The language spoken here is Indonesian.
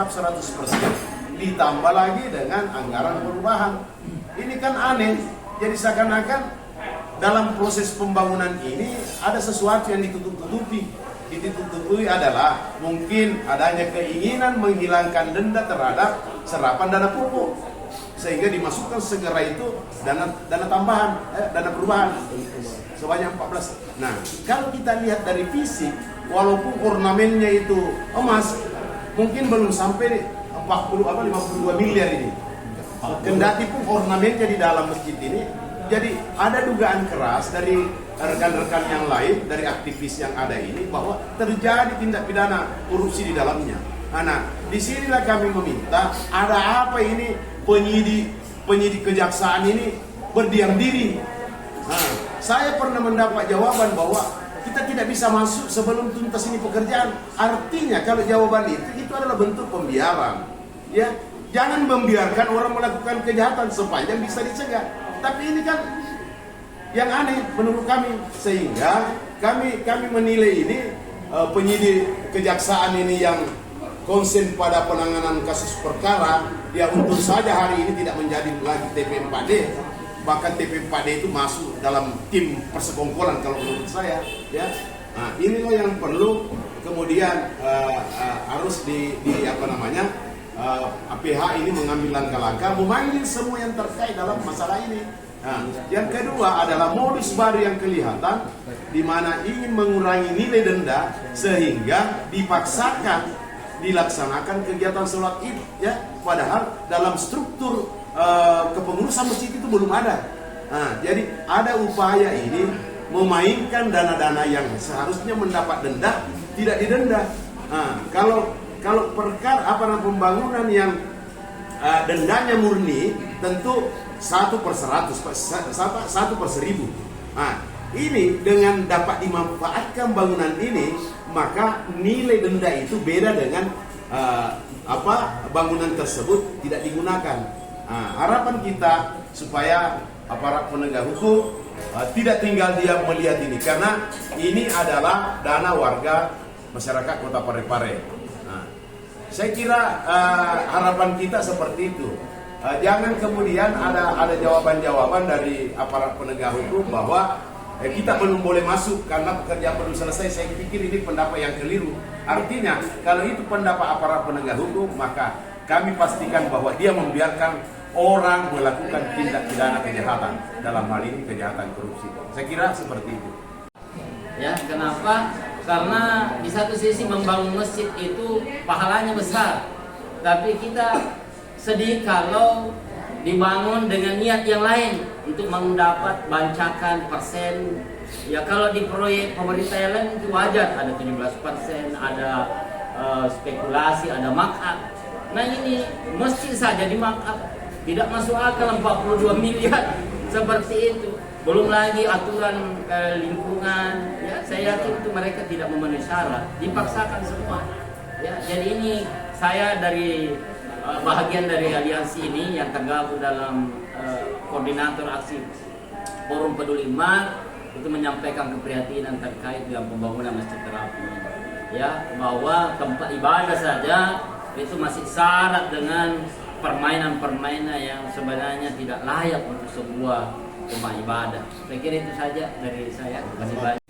terserap 100%, ditambah lagi dengan anggaran perubahan. Ini kan aneh. Jadi seakan-akan dalam proses pembangunan ini ada sesuatu yang ditutup-tutupi. Ditutup-tutupi adalah mungkin adanya keinginan menghilangkan denda terhadap serapan dana pokok, sehingga dimasukkan segera itu dana tambahan, dana perubahan sebanyak 14. Nah, kalau kita lihat dari fisik, walaupun ornamennya itu emas, mungkin belum sampai 52 miliar ini. Kendati pun ornamennya di dalam masjid ini. Jadi ada dugaan keras dari rekan-rekan yang lain, dari aktivis yang ada ini, bahwa terjadi tindak pidana korupsi di dalamnya. Nah, disinilah kami meminta, ada apa ini penyidik kejaksaan ini berdiam diri. Nah, saya pernah mendapat jawaban bahwa kita tidak bisa masuk sebelum tuntas ini pekerjaan. Artinya kalau jawaban itu adalah bentuk pembiaran. Ya, jangan membiarkan orang melakukan kejahatan sepanjang bisa dicegah. Tapi ini kan yang aneh menurut kami, sehingga kami menilai ini penyidik kejaksaan ini yang konsen pada penanganan kasus perkara, ya untung saja hari ini tidak menjadi lagi TP4D. Bahkan TP4D itu masuk dalam tim persekongkolan kalau menurut saya, ya. Nah, inilah yang perlu kemudian harus APH ini mengambil langkah-langkah, memanggil semua yang terkait dalam masalah ini. Nah, yang kedua adalah modus baru yang kelihatan, di mana ingin mengurangi nilai denda sehingga dipaksakan dilaksanakan kegiatan sholat id, ya, padahal dalam struktur kepengurusan masjid itu belum ada. Nah, jadi ada upaya ini memainkan dana-dana yang seharusnya mendapat denda tidak didenda. Nah, kalau perkara pembangunan yang dendanya murni, tentu 1/100, 1/1000. Nah, ini dengan dapat dimanfaatkan bangunan ini, maka nilai denda itu beda dengan bangunan tersebut tidak digunakan. Nah, harapan kita supaya aparat penegak hukum tidak tinggal diam melihat ini, karena ini adalah dana warga masyarakat Kota Parepare. Saya kira harapan kita seperti itu. Jangan kemudian ada jawaban-jawaban dari aparat penegak hukum bahwa kita belum boleh masuk karena pekerjaan belum selesai. Saya pikir ini pendapat yang keliru. Artinya kalau itu pendapat aparat penegak hukum, maka kami pastikan bahwa dia membiarkan orang melakukan tindak pidana kejahatan, dalam hal ini kejahatan korupsi. Saya kira seperti itu. Ya, kenapa? Karena di satu sisi membangun masjid itu pahalanya besar, tapi kita sedih kalau dibangun dengan niat yang lain untuk mendapat bancakan persen. Ya, kalau di proyek pemerintah yang lain itu wajar, ada 17%, ada spekulasi, ada markup. Nah, ini masjid saja di markup, tidak masuk akal 42 miliar seperti itu. Belum lagi aturan lingkungan, ya, saya yakin itu mereka tidak memenuhi syarat, dipaksakan semua. Ya, jadi ini saya dari bahagian dari aliansi ini yang tergabung dalam koordinator aksi Forum Peduli Umat, itu menyampaikan keprihatinan terkait dengan pembangunan Masjid Terapi. Ya, bahwa tempat ibadah saja itu masih syarat dengan permainan-permainan yang sebenarnya tidak layak untuk sebuah rumah ibadah. Saya kira itu saja dari saya. Terima kasih banyak.